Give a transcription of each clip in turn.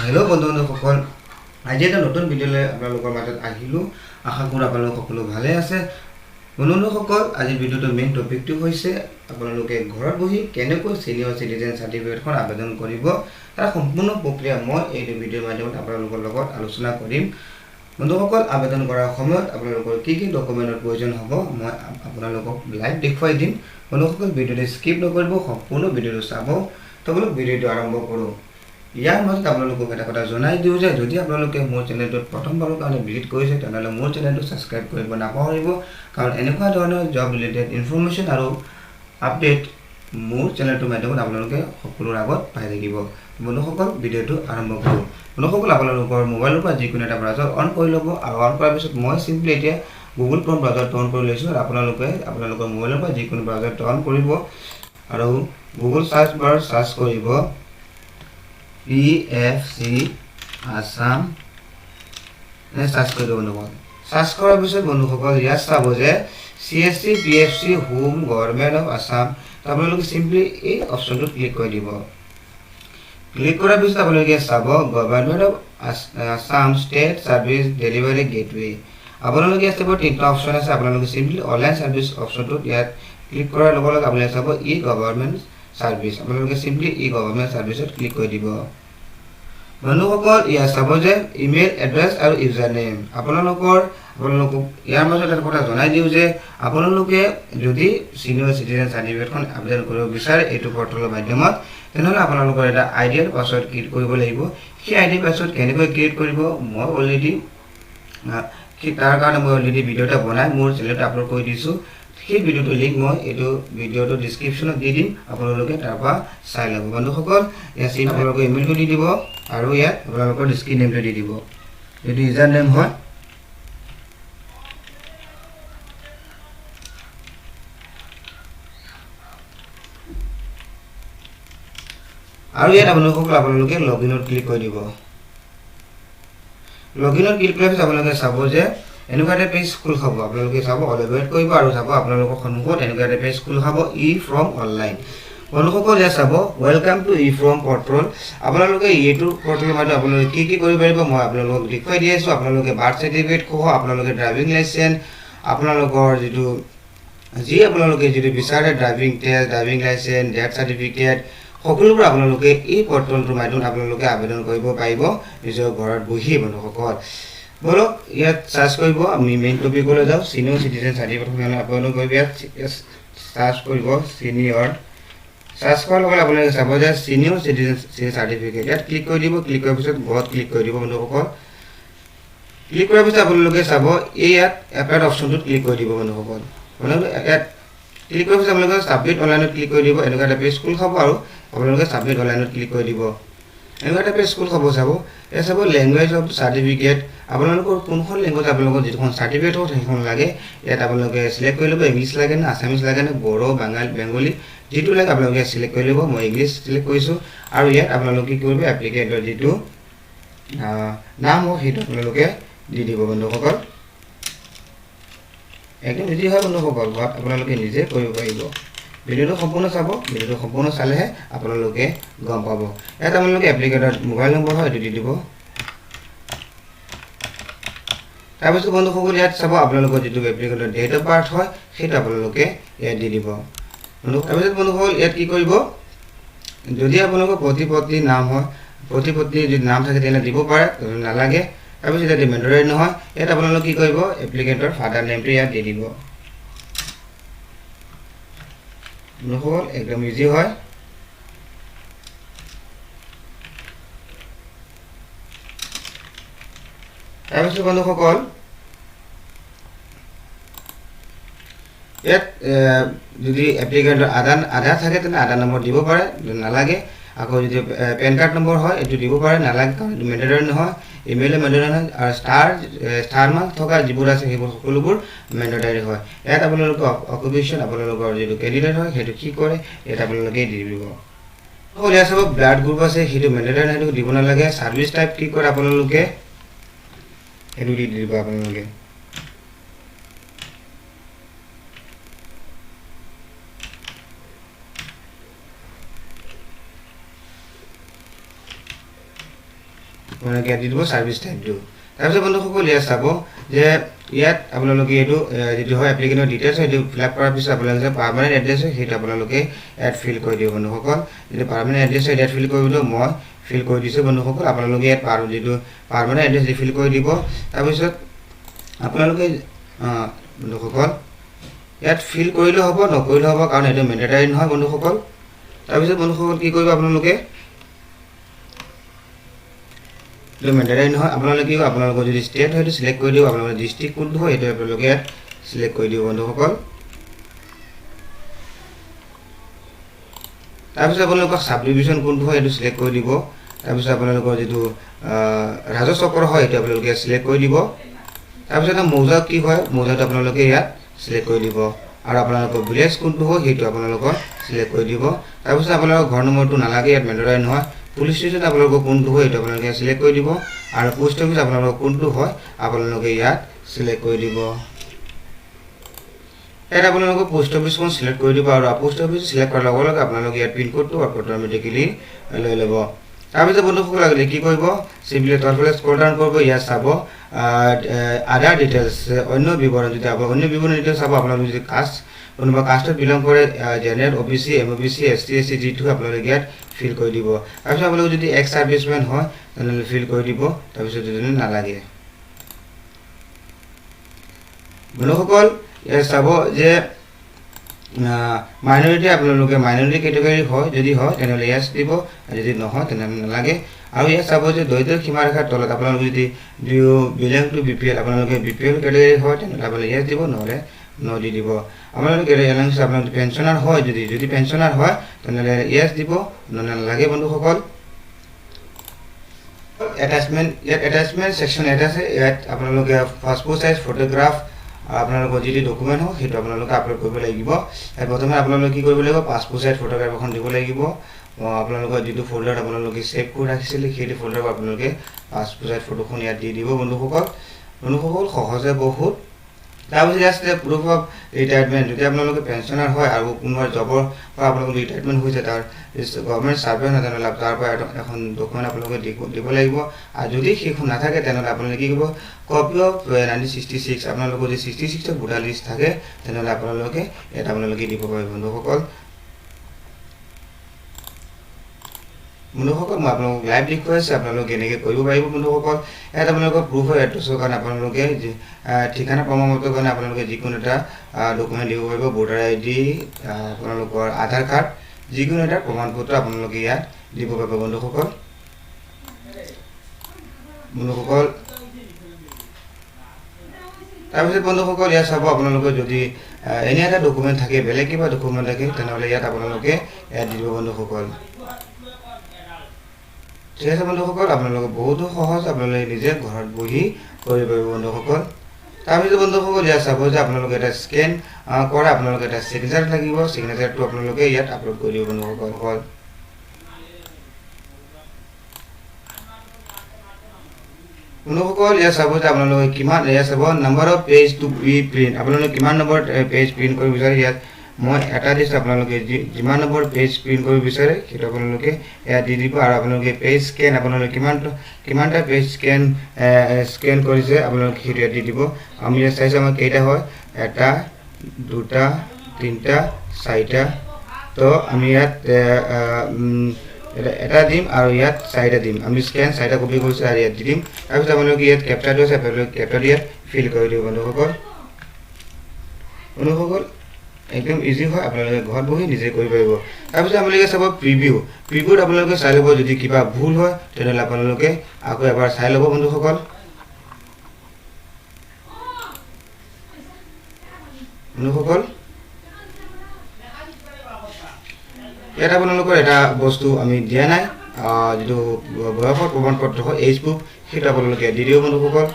hello बंधुসকল আজি এটা নতুন ভিডিঅ'লৈ আপোনালোকৰ মাজত আহিলো আশা কৰোঁ আপোনালোক সকলো ভালে আছে বন্ধুসকল আজি ভিডিঅ'টোৰ মেইন টপিকটো হৈছে আপোনালোকে ঘৰত বহি কেনেকৈ সিনিয়ৰ সিটিজেন সাৰ্টিফিকেটখন আবেদন কৰিব তাৰ সম্পূৰ্ণ প্ৰক্ৰিয়া মই এই ভিডিঅ'ৰ মাধ্যমত আপোনালোকৰ লগত আলোচনা কৰিম বন্ধুসকল আবেদন কৰাৰ সময়ত আপোনালোকৰ কি কি ডকুমেণ্টৰ প্ৰয়োজন হ'ব মই আপোনালোকক লাইভ দেখুৱাই দিম বন্ধুসকল ভিডিঅ'টো স্কিপ নকৰিব সম্পূৰ্ণ ভিডিঅ'টো চাব তবে ভিডিঅ'টো আৰম্ভ কৰোঁ ইয়াৰ মাজত আপোনালোকক এটা কথা জনাই দিওঁ যে যদি আপোনালোকে মোৰ চেনেলটোত প্ৰথমবাৰৰ কাৰণে ভিজিট কৰিছে তেনেহ'লে মোৰ চেনেলটো ছাবস্ক্ৰাইব কৰিব নাপাহৰিব কাৰণ এনেকুৱা ধৰণৰ জব ৰিলেটেড ইনফৰমেশ্যন আৰু আপডেট মোৰ চেনেলটোৰ মাধ্যমত আপোনালোকে সকলোৰ আগত পাই থাকিব বন্ধুসকল ভিডিঅ'টো আৰম্ভ কৰোঁ বন্ধুসকল আপোনালোকৰ মোবাইলৰ পৰা যিকোনো এটা ব্ৰাউজাৰ অন কৰি ল'ব আৰু অন কৰাৰ পিছত মই চিম্পলি এতিয়া গুগল ক্ৰম ব্ৰাউজাৰটো অন কৰি লৈছোঁ আৰু আপোনালোকৰ মোবাইলৰ পৰা যিকোনো ব্ৰাউজাৰটো অন কৰিব আৰু গুগল সাৰ্চ বাৰত সাৰ্চ কৰিব PFC Assam সাৰ্চ কৰি বন্ধুসকল সাৰ্চ কৰাৰ পিছত বন্ধুসকল ইয়াত চাব যে CSC PFC home government of Assam আপোনালোকে সিম্পলি এই অপশ্যনটো ক্লিক কৰি দিব ক্লিক কৰাৰ পিছত আপোনালোকে চাব government of Assam state service delivery gateway আপোনালোকে ইয়াত চাব তিনিটা অপশ্যন আছে আপোনালোকে সিম্পলি অনলাইন সাৰ্ভিস অপশ্যনটোত ইয়াত ক্লিক কৰাৰ লগে লগে আপোনালোকে চাব ই গভৰ্ণমেণ্ট সাৰ্ভিস আপোনালোকে সিম্পলি ই গভৰ্ণমেণ্ট সাৰ্ভিসত ক্লিক কৰি দিব বন্ধুসকল ইয়াত চাব যে ইমেইল এড্ৰেছ আৰু ইউজাৰ নেম আপোনালোক ইয়াৰ মাজত এটা কথা জনাই দিওঁ যে আপোনালোকে যদি সিনিয়ৰ সিটিজেন সাৰ্টিফিকেটখন আবেদন কৰিব বিচাৰে এইটো পৰ্টেলৰ মাধ্যমত তেনেহ'লে আপোনালোকৰ এটা আইডিয়াল পাছৱৰ্ড ক্ৰিয়েট কৰিব লাগিব সেই আইডি পাছৱৰ্ড কেনেকৈ ক্ৰিয়েট কৰিব মই অলৰেডি তাৰ কাৰণে মই অলৰেডি ভিডিঅ' এটা বনাই মোৰ চেনেলত আপলোড কৰি দিছোঁ সেই ভিডিঅ'টো লিংক মই এইটো ভিডিঅ'টো ডেছক্ৰিপশ্যনত দি দিম আপোনালোকে তাৰ পৰা চাই ল'ব বন্ধুসকল ইয়াত চিন আপোনালোকে ইমেইলটো দি দিব আৰু ইয়াত আপোনালোকৰ স্ক্ৰীন নেমটো দি দিব এইটো ইউজাৰ নেম হয় আৰু ইয়াত আপোনালোকে লগইনত ক্লিক কৰি দিব লগইনত ক্লিক কৰাৰ পিছত আপোনালোকে চাব যে এনেকুৱা এটা পেজ খোল খাব আপোনালোকে চাব অলৱেট কৰিব আৰু চাব আপোনালোকৰ সন্মুখত এনেকুৱা এটা পেজ খোল খাব ই ফ্ৰম অনলাইন বন্ধুসকল ইয়াত চাব welcome to E from portal আপোনালোকে এইটো পৰ্টেলৰ মাধ্যমত আপোনালোকে কি কৰিব পাৰিব মই আপোনালোকক দেখুৱাই দি আছোঁ আপোনালোকে বাৰ্থ চাৰ্টিফিকেট সহ আপোনালোকে ড্ৰাইভিং লাইচেন্স আপোনালোকৰ আপোনালোকে যিটো বিচাৰে driving test driving licence death certificate সকলোবোৰ আপোনালোকে এই পৰ্টেলটোৰ মাধ্যমত আপোনালোকে আবেদন কৰিব পাৰিব নিজৰ ঘৰত বহি বন্ধুসকল বলক ইয়াত সাৰ্চ কৰিব আমি মেইন টপিকলৈ যাওঁ সিনিয়ৰ সিটিজেন সাৰ্টিফিকেটখন আপলোড কৰিব ইয়াত সাৰ্চ কৰিব সিনিয়ৰ সাৰ্চ কৰাৰ লগে আপোনালোকে চাব যে সিনিয়ৰ সিটিজেন সাৰ্টিফিকেট ইয়াত ক্লিক কৰি দিব ক্লিক কৰাৰ পিছত বহুত ক্লিক কৰি দিব বন্ধুসকল ক্লিক কৰাৰ পিছত আপোনালোকে চাব এই ইয়াত এপ্লাই অপশ্যনটোত ক্লিক কৰি দিব বন্ধুসকল ইয়াত ক্লিক কৰাৰ পিছত আপোনালোকে সাবমিট অনলাইনত ক্লিক কৰি দিব এনেকুৱা এটা পেজ খোল খাব আৰু আপোনালোকে সাবমিট অনলাইনত ক্লিক কৰি দিব এনেকুৱা এটা পেজ খোল খাব চাব এয়া চাব লেংগুৱেজ অফ সাৰ্টিফিকেট আপোনালোকৰ কোনখন লেংগুৱেজ আপোনালোকৰ যিখন সাৰ্টিফিকেট হ'ব সেইখন লাগে ইয়াত আপোনালোকে সিলেক্ট কৰি ল'ব ইংলিছ লাগে নে আছামিজ লাগে নে বড়ো বেংগলী যিটো লাগে আপোনালোকে সিলেক্ট কৰি ল'ব মই ইংলিছ সিলেক্ট কৰিছোঁ আৰু ইয়াত আপোনালোকে কি কৰিব এপ্লিকেণ্টৰ যিটো নাম হ'ব সেইটো আপোনালোকে দি দিব বন্ধুসকল একদম ইজি হয় বন্ধুসকল ঘৰত আপোনালোকে নিজে কৰিব পাৰিব ভিডিঅ'টো সম্পূৰ্ণ চাব ভিডিঅ'টো সম্পূৰ্ণ চালেহে আপোনালোকে গম পাব ইয়াত আপোনালোকে এপ্লিকেণ্টৰ মোবাইল নম্বৰ হয় এইটো দি দিব তাৰপিছত বন্ধুসকল ইয়াত চাব আপোনালোকৰ যিটো এপ্লিকেণ্টৰ ডেট অফ বাৰ্থ হয় সেইটো আপোনালোকে ইয়াত দি দিব তাৰপিছত বন্ধুসকল ইয়াত কি কৰিব যদি আপোনালোকৰ পতি পত্নীৰ নাম হয় পতি পত্নীৰ যদি নাম থাকে তেতিয়াহ'লে দিব পাৰে নালাগে তাৰপিছত ইয়াত মেণ্ডাৰী নহয় ইয়াত আপোনালোকে কি কৰিব এপ্লিকেণ্টৰ ফাদাৰ নেমটো ইয়াত দি দিব বন্ধুসকল একদম ইজি হয় তাৰপিছত বন্ধুসকল ইয়াত যদি এপ্লিকেণ্টৰ আধাৰ থাকে তেনে আধাৰ নম্বৰ দিব পাৰে নালাগে আকৌ যদি পেন কাৰ্ড নম্বৰ হয় এইটো দিব পাৰে নালাগে কাৰণ এইটো মেণ্ডাৰী নহয় ইমেইল মেণ্ডাৰী নহয় আৰু ষ্টাৰ মাৰ্ক থকা যিবোৰ আছে সেইবোৰ সকলোবোৰ মেণ্ডাৰী হয় ইয়াত আপোনালোকৰ অকুপেশ্যন আপোনালোকৰ যিটো কেণ্ডিডেট হয় সেইটো কি কৰে ইয়াত আপোনালোকে দি দিব ইয়াত চাব ব্লাড গ্ৰুপ আছে সেইটো মেণ্ডাৰী সেইটো দিব নালাগে ছাৰ্ভিচ টাইপ কি কৰে আপোনালোকে সেইটো দি দিব আপোনালোকে আপোনালোকে ইয়াত দি দিব ছাৰ্ভিচ টাইপটো তাৰপিছত বন্ধুসকল ইয়াত চাব যে ইয়াত আপোনালোকে এইটো যিটো হয় এপ্লিকেণ্টৰ ডিটেইলছ সেইটো ফিল আপ কৰাৰ পিছত আপোনালোকে পাৰ্মানেণ্ট এড্ৰেছ হয় সেইটো আপোনালোকে ইয়াত ফিল কৰি দিব বন্ধুসকল যিটো পাৰ্মানেণ্ট এড্ৰেছ হয় ইয়াত ফিল কৰিবলৈ মই ফিল কৰি দিছোঁ বন্ধুসকল আপোনালোকে ইয়াত যিটো পাৰ্মানেণ্ট এড্ৰেছ দি ফিল কৰি দিব তাৰপিছত আপোনালোকে বন্ধুসকল ইয়াত ফিল কৰিলেও হ'ব নকৰিলেও হ'ব কাৰণ এইটো মেণ্ডেটাৰী নহয় বন্ধুসকল তাৰপিছত বন্ধুসকল কি কৰিব আপোনালোকে এইটো মেণ্ডেটাৰী নহয় আপোনালোকে কি আপোনালোকৰ যদি ষ্টেট হয় সেইটো চিলেক্ট কৰি দিব আপোনালোকৰ ডিষ্ট্ৰিক্ট কোনটো হয় সেইটো আপোনালোকে ইয়াত চিলেক্ট কৰি দিব বন্ধুসকল তাৰপিছত আপোনালোকৰ সাব ডিভিজন কোনটো হয় সেইটো চিলেক্ট কৰি দিব তাৰপিছত আপোনালোকৰ যিটো ৰাজহ চক্ৰ হয় সেইটো আপোনালোকে চিলেক্ট কৰি দিব তাৰপিছত মৌজা কি হয় মৌজাটো আপোনালোকে ইয়াত চিলেক্ট কৰি দিব আৰু আপোনালোকৰ ভিলেজ কোনটো হয় সেইটো আপোনালোকৰ চিলেক্ট কৰি দিব তাৰপিছত আপোনালোকৰ ঘৰ নম্বৰটো নালাগে ইয়াত মেণ্ডেটাৰী নহয় পুলিচ ষ্টেচন আপোনালোকৰ কোনটো হয় সেইটো আপোনালোকে চিলেক্ট কৰি দিব আৰু পোষ্ট অফিচ আপোনালোকৰ কোনটো হয় আপোনালোকে ইয়াত চিলেক্ট কৰি দিব ইয়াত আপোনালোকে পোষ্ট অফিচখন চিলেক্ট কৰি দিব আৰু পোষ্ট অফিচ চিলেক্ট কৰাৰ লগে লগে আপোনালোকে ইয়াত পিনক'ডটো অট'মেটিকেলি লৈ ল'ব তাৰপিছত বন্ধুসকল লাগিলে কি কৰিব চিম্পলি তলফালে স্ক্ৰল ডাউন কৰিব ইয়াত চাব আদাৰ ডিটেইলছ অন্য বিৱৰণ যদি অন্য বিৱৰণ ডিটেইলছ চাব আপোনালোকে যদি কাষ্ট কোনোবা কাষ্টত বিলং কৰে general OBC MOBC ST SC যিটো আপোনালোকে ইয়াত ফিল কৰি দিব তাৰপিছত আপোনালোকে যদি এক্স ছাৰ্ভিচমেন হয় তেনেহ'লে ফিল কৰি দিব তাৰপিছত যদি নালাগে বন্ধুসকল ইয়াত চাব যে মাইনৰিটি আপোনালোকে মাইনৰিটি কেটেগৰী হয় যদি হয় তেনেহ'লে ইয়াত দিব যদি নহয় তেনেহ'লে নালাগে আৰু ইয়াত চাব যে দৰিদ্ৰ সীমাৰেখাৰ তলত আপোনালোকে যদি বিলং টু BPL আপোনালোকে BPL কেটেগৰী হয় তেনেহ'লে আপোনালোকে ইয়াত দিব নহ'লে ন দি দিব আপোনালোকে আপোনালোকে পেঞ্চনাৰ হয় যদি পেঞ্চনাৰ হয় তেনেহ'লে ইয়াত দিব নহ'লে নালাগে বন্ধুসকল এটাচমেণ্ট ইয়াত এটাচমেণ্ট ছেকশ্যন এটা আছে ইয়াত আপোনালোকে পাছপোৰ্ট চাইজ ফটোগ্ৰাফ আপোনালোকৰ যিটো ডকুমেণ্ট হয় সেইটো আপোনালোকে আপলোড কৰিব লাগিব প্ৰথমে আপোনালোকে কি কৰিব লাগিব পাছপোৰ্ট চাইজ ফটোগ্ৰাফ এখন দিব লাগিব আপোনালোকৰ যিটো ফল্ডাৰত আপোনালোকে ছেভ কৰি ৰাখিছিলে সেইটো ফল্ডাৰত আপোনালোকে পাছপোৰ্ট চাইজ ফটোখন ইয়াত দি দিব বন্ধুসকল সহজে বহুত তাৰপিছত ইয়াত আছে প্ৰুফ অফ ৰিটায়াৰমেণ্ট যদি আপোনালোকে পেঞ্চনাৰ হয় আৰু কোনোবা জবৰ পৰা আপোনালোকৰ ৰিটায়াৰমেণ্ট হৈছে তাৰ গভৰ্ণমেণ্ট ছাৰ্ভেণ্ট হয় তেনেহ'লে তাৰ পৰা এখন ডকুমেণ্ট আপোনালোকে দিব লাগিব আৰু যদি সেইখন নাথাকে তেনেহ'লে আপোনালোকে কি কৰিব কপি অফ 1966 আপোনালোকৰ যদি 66ৰ ভোটাৰ লিষ্ট থাকে তেনেহ'লে আপোনালোকে ইয়াত আপোনালোকে দিব পাৰিব বন্ধুসকল মই আপোনালোকক লাইভ দেখুৱাই আছোঁ আপোনালোকে এনেকৈ কৰিব পাৰিব বন্ধুসকল ইয়াত আপোনালোকৰ প্ৰুফ অফ এড্ৰেছৰ কাৰণে আপোনালোকে ঠিকনা প্ৰমাণপত্ৰৰ কাৰণে আপোনালোকে যিকোনো এটা ডকুমেণ্ট দিব পাৰিব ভোটাৰ ID আপোনালোকৰ আধাৰ কাৰ্ড যিকোনো এটা প্ৰমাণপত্ৰ আপোনালোকে ইয়াত দিব পাৰিব বন্ধুসকল তাৰপিছত বন্ধুসকল ইয়াত চাব আপোনালোকৰ যদি এনে এটা ডকুমেণ্ট থাকে বেলেগ কিবা ডকুমেণ্ট থাকে তেনেহ'লে ইয়াত আপোনালোকে ইয়াত দি দিব বন্ধুসকল ঠিক আছে বন্ধুসকল আপোনালোকে বহুতো সহজ আপোনালোকে নিজে ঘৰত বহি কৰিব পাৰিব বন্ধুসকল তাৰপিছত বন্ধুসকল ইয়াত চাব যে আপোনালোকে এটা স্কেন কৰা আপোনালোকে এটা চিগনেচাৰ লাগিব চিগনেচাৰটো আপোনালোকে ইয়াত আপলোড কৰি দিব বন্ধুসকল ইয়াত চাব যে আপোনালোকে কিমান ইয়াত চাব number of page to be print আপোনালোকে কিমান নম্বৰ পেজ প্ৰিণ্ট কৰিব বিচাৰে ইয়াত মই এটা দিছোঁ আপোনালোকে যিমান নম্বৰ পেজ প্ৰিণ্ট কৰিব বিচাৰে সেইটো আপোনালোকে ইয়াত দি দিব আৰু আপোনালোকে পেজ স্কেন আপোনালোকে কিমানটা পেজ স্কেন কৰিছে আপোনালোকে সেইটো ইয়াত দি দিব আমি ইয়াত চাইছোঁ আমাৰ কেইটা হয় এটা দুটা তিনিটা চাৰিটা তো আমি ইয়াত এটা দিম আৰু ইয়াত চাৰিটা দিম আমি স্কেন চাৰিটা কপি কৰিছোঁ আৰু ইয়াত দি দিম তাৰপিছত আপোনালোকে ইয়াত কেপচাৰটো আছে আপোনালোকে কেপচাৰটো ইয়াত ফিল কৰি দিব বন্ধুসকল একদম ইজি হয় আপোনালোকে ঘৰত বহি নিজে কৰিব পাৰিব তাৰপিছত আপোনালোকে চাব প্ৰিভিউত আপোনালোকে চাই ল'ব যদি কিবা ভুল হয় তেনেহ'লে আপোনালোকে আকৌ এবাৰ চাই ল'ব বন্ধুসকল ইয়াত আপোনালোকৰ এটা বস্তু আমি দিয়া নাই যিটো বয়সৰ প্ৰমাণপত্ৰ হয় এজ প্ৰুফ সেইটো আপোনালোকে দি দিব বন্ধুসকল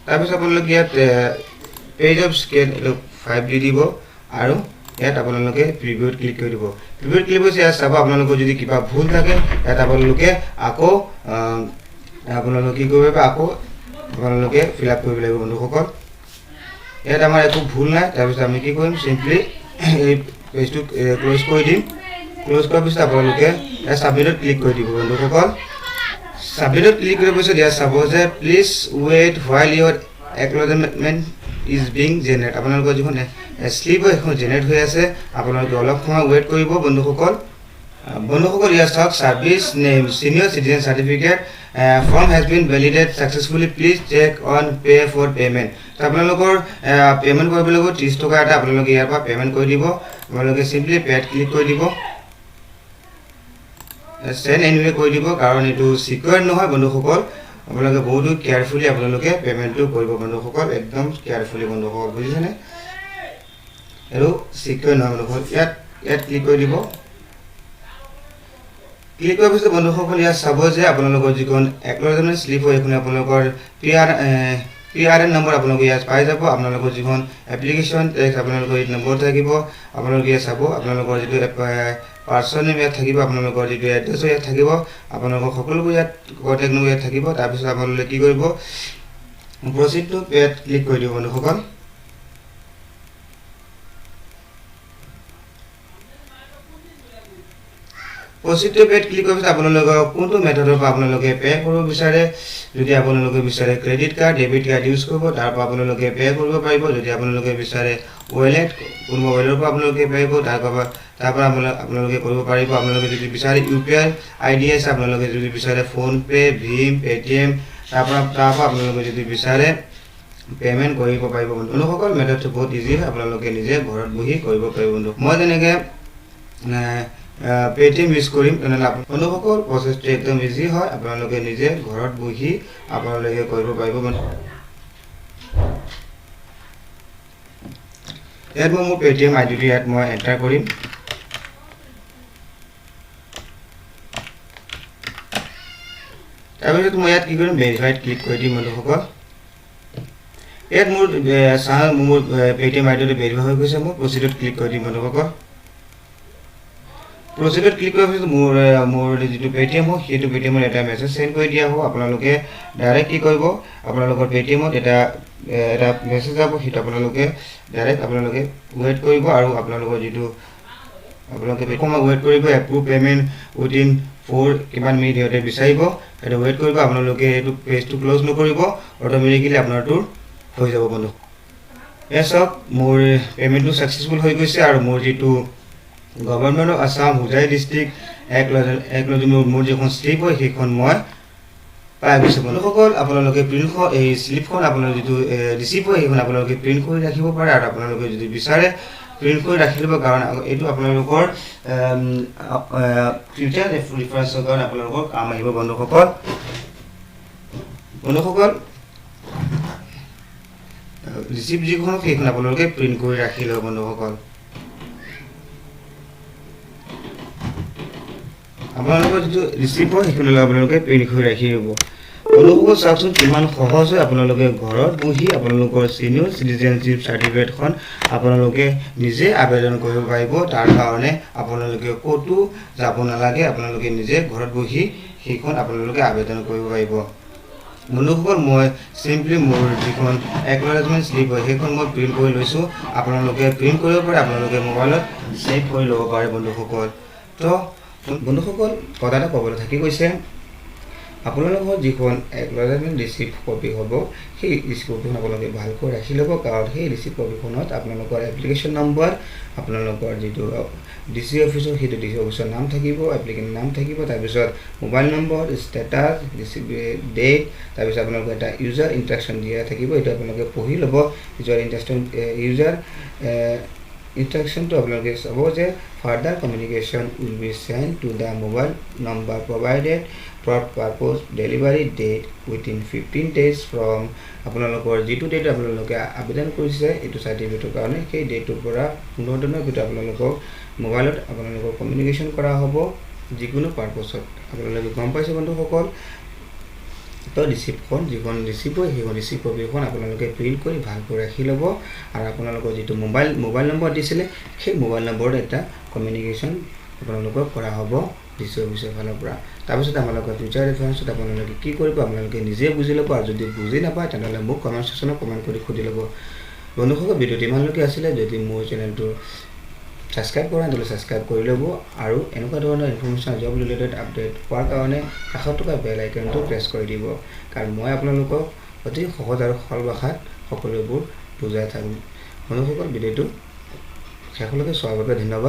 তাৰপিছত আপোনালোকে ইয়াত পেজ অফ স্কেন 5 দি দিব আৰু ইয়াত আপোনালোকে প্ৰিভিউত ক্লিক কৰি দিব প্ৰিভিউত ক্লিক কৰি ইয়াত চাব আপোনালোকৰ যদি কিবা ভুল থাকে ইয়াত আপোনালোকে আকৌ আপোনালোকে কি কৰিব আকৌ আপোনালোকে ফিল আপ কৰিব লাগিব বন্ধুসকল ইয়াত আমাৰ একো ভুল নাই তাৰপিছত আমি কি কৰিম চিম্পলি এই পেজটো ক্লোজ কৰি দিম ক্লোজ কৰাৰ পিছত আপোনালোকে সাবমিটত ক্লিক কৰি দিব বন্ধুসকল সাবমিটত ক্লিক কৰাৰ পিছত ইয়াত চাব যে please wait while your acknowledgement is being generate আপোনালোকৰ যিখন স্লিপ এখন জেনেৰেট হৈ আছে আপোনালোকে অলপ সময় ৱেইট কৰিব বন্ধুসকল ইয়াত চাওক service name senior citizen certificate form has been validated successfully please check on pay for payment তো আপোনালোকৰ পেমেন্ট কৰিব লাগিব 30 টকা এটা আপোনালোকে ইয়াৰ পৰা পেমেন্ট কৰি দিব আপোনালোকে সিম্পলি পেড ক্লিক কৰি দিব সেন্ড এনিৱে কৰি দিব কাৰণ এটো সিকিউৰ নহয় বন্ধুসকল আপোনালোকে বহুত কেয়াৰফুলি আপোনালোকে পেমেন্টটো কৰিব বন্ধুসকল একদম কেয়াৰফুলি বন্ধুসকল বুজিছেনে আৰু সিকিউৰ নহয় বন্ধুসকল ইয়াত ক্লিক কৰি দিব ক্লিক কৰাৰ পিছত বন্ধুসকল ইয়াত চাব যে আপোনালোকৰ যিখন একনলেজমেণ্ট স্লিপ হয় এখন আপোনালোকৰ PRN নম্বৰ আপোনালোকে ইয়াত পাই যাব আপোনালোকৰ যিখন এপ্লিকেশ্যন টেক্স আপোনালোকৰ এই নম্বৰ থাকিব আপোনালোকে ইয়াত চাব আপোনালোকৰ যিটো পাৰ্চন নেম ইয়াত থাকিব আপোনালোকৰ যিটো এড্ৰেছ ইয়াত থাকিব আপোনালোকৰ সকলোবোৰ ইয়াত কণ্টেক্ট নম্বৰ ইয়াত থাকিব তাৰপিছত আপোনালোকে কি কৰিব প্ৰচিড টু পেড ক্লিক কৰি দিব বন্ধুসকল প্ৰচিড টু পেড ক্লিক কৰাৰ পিছত আপোনালোকে কোনটো মেথডৰ পৰা আপোনালোকে পে কৰিব বিচাৰে যদি আপোনালোকে বিচাৰে credit card debit card use কৰিব তাৰ পৰা আপোনালোকে পে কৰিব পাৰিব যদি আপোনালোকে বিচাৰে ৱালেট কোন মোবাইলৰ পৰা আপোনালোকে পে কৰিব তাৰ পৰা আপোনালোকে কৰিব পাৰিব আপোনালোকে যদি বিচাৰে UPI ID আছে আপোনালোকে যদি বিচাৰে ফোন পে ভীম পেটিএম তাৰ পৰা আপোনালোকে যদি বিচাৰে পেমেন্ট কৰিব পাৰিব বন্ধুসকল মেথডটো বহুত ইজি হয় আপোনালোকে নিজে ঘৰত বহি কৰিব পাৰিব বন্ধু মই যেনেকৈ পেটিএম ইউজ কৰিম তেনেহ'লে আপোনালোকৰ প্ৰচেছটো একদম ইজি হয় আপোনালোকে নিজে ঘৰত বহি আপোনালোকে কৰিব পাৰিব ইয়াত মই মোৰ পেটিএম আইডিটো ইয়াত মই এণ্টাৰ কৰিম তাৰপিছত মই ইয়াত কি কৰিম ভেৰিফাইড ক্লিক কৰি দিম বন্ধুসকল ইয়াত মোৰ পেটিএম আইডিটো ভেৰিফাই হৈ গৈছে মই প্ৰচিডত ক্লিক কৰি দিম বন্ধুসকল প্ৰচিডত ক্লিক কৰাৰ পিছত মোৰ যিটো পেটিএম হয় সেইটো পেটিএমৰ এটা মেছেজ সেন্ড কৰি দিয়া হ'ব আপোনালোকে ডাইৰেক্ট কি কৰিব আপোনালোকৰ পেটিএমত এটা মেছেজ যাব সেইটো আপোনালোকে ডাইৰেক্ট আপোনালোকে ৱেইট কৰিব আৰু আপোনালোকৰ যিটো আপোনালোকে সময় ৱেইট কৰিব এপ্ৰুভ পেমেন্ট উইদিন 4 কিমান মিনিট হিহঁতে বিচাৰিব সেইটো ৱেইট কৰিব আপোনালোকে এইটো পেজটো ক্লোজ নকৰিব অটোমেটিক্যালি আপোনাৰটো হৈ যাব বন্ধু এসব মোৰ পেমেন্টটো সাকসেসফুল হৈ গৈছে আৰু মোৰ যিটো government of Assam Hojai district acknowledgement মোৰ যিখন স্লিপ হয় সেইখন মই পাই গৈছোঁ বন্ধুসকল আপোনালোকে প্ৰিণ্ট এই স্লিপখন আপোনাৰ যিটো ৰিচিভ হয় সেইখন আপোনালোকে প্ৰিণ্ট কৰি ৰাখিব পাৰে আৰু আপোনালোকে যদি বিচাৰে প্ৰিণ্ট কৰি ৰাখি ল'ব কাৰণ এইটো আপোনালোকৰ ফিউচাৰ ৰেফাৰেন্সৰ কাৰণে আপোনালোকৰ কাম আহিব বন্ধুসকল ৰিচিভ যিখন সেইখন আপোনালোকে প্ৰিণ্ট কৰি ৰাখি ল'ব বন্ধুসকল আপোনালোকৰ যিটো ৰিচিভ হয় সেইখন আপোনালোকে প্ৰিণ্ট কৰি ৰাখি ল'ব বন্ধুসকল চাওকচোন কিমান সহজ হয় আপোনালোকে ঘৰত বহি আপোনালোকৰ সিনিয়ৰ সিটিজেনশ্বিপ সাৰ্টিফিকেটখন আপোনালোকে নিজে আবেদন কৰিব পাৰিব তাৰ কাৰণে আপোনালোকে ক'তো যাব নালাগে আপোনালোকে নিজে ঘৰত বহি সেইখন আপোনালোকে আবেদন কৰিব পাৰিব বন্ধুসকল মই সিম্পলি মোৰ যিখন একনলেজমেণ্ট স্লিপ হয় সেইখন মই প্ৰিণ্ট কৰি লৈছোঁ আপোনালোকে প্ৰিণ্ট কৰিব পাৰে আপোনালোকে মোবাইলত ছেভ কৰি ল'ব পাৰে বন্ধুসকল তো বন্ধুসকল কথা এটা ক'বলৈ থাকি গৈছে আপোনালোকৰ যিখন একনলেজমেণ্ট ৰিচিপ্ট কপি হ'ব সেই ৰিচিপ্ট কপিখন আপোনালোকে ভালকৈ ৰাখি ল'ব কাৰণ সেই ৰিচিপ্ট কপিখনত আপোনালোকৰ এপ্লিকেশ্যন নম্বৰ আপোনালোকৰ যিটো ডিচি অফিচৰ সেইটো ডিচি অফিচৰ নাম থাকিব এপ্লিকেণ্ট নাম থাকিব তাৰপিছত mobile number status receive date তাৰপিছত আপোনালোকৰ এটা ইউজাৰ ইনষ্ট্ৰাকশ্যন দিয়া থাকিব এইটো আপোনালোকে পঢ়ি ল'ব ইউজাৰ instruction to আপোনালোকে চাব যে further communication will be sent to the mobile number provided for purpose delivery date within 15 days from আপোনালোকৰ যেটো ডেট আপোনালোকে আবেদন কৰিছে এটো সাৰ্টিফিকেটৰ কাৰণে সেই ডেটৰ পৰা 15 দিনৰ ভিতৰত আপোনালোকক মোবাইলত আপোনালোকৰ কমিউনিকেশ্যন কৰা হ'ব যিকোনো পাৰপছত আপোনালোকে গম পাইছে বন্ধুসকল তো ৰিচিপ্টখন যিখন ৰিচিপ্ট হয় সেই ৰিচিপ্ট কপিখন আপোনালোকে প্ৰিন্ট কৰি ভালকৈ ৰাখি ল'ব আৰু আপোনালোকৰ যেটো মোবাইল নম্বৰ দিছিলে সেই মোবাইল নম্বৰত এটা কমিউনিকেশ্যন আপোনালোকক কৰা হ'ব ডিচি অফিচৰ ফালৰ পৰা তাৰপিছত আপোনালোকৰ ফিউচাৰ ৰেফাৰেন্সত আপোনালোকে কি কৰিব আপোনালোকে নিজে বুজি ল'ব আৰু যদি বুজি নাপায় তেনহলে মোক কমেন্ট সেকশনত কমেন্ট কৰি খুদি ল'ব বন্ধুসকল ভিডিওটি ইমানলৈকে আছিলে যদি মোৰ চেনেলটো সাবস্ক্ৰাইব কৰা নাই সাবস্ক্ৰাইব কৰি ল'ব আৰু এনেকুৱা ধৰণৰ ইনফৰমেশ্যন জব ৰিলেটেড আপডেট পোৱাৰ কাৰণে কাষত থকা বেল আইকনটো প্ৰেছ কৰি দিব কাৰণ মই আপোনালোকক অতি সহজ আৰু সৰল ভাষাত সকলোবোৰ বুজাই থাকোঁ বন্ধুসকল ভিডিঅ'টো শেষলৈকে চোৱাৰ বাবে ধন্যবাদ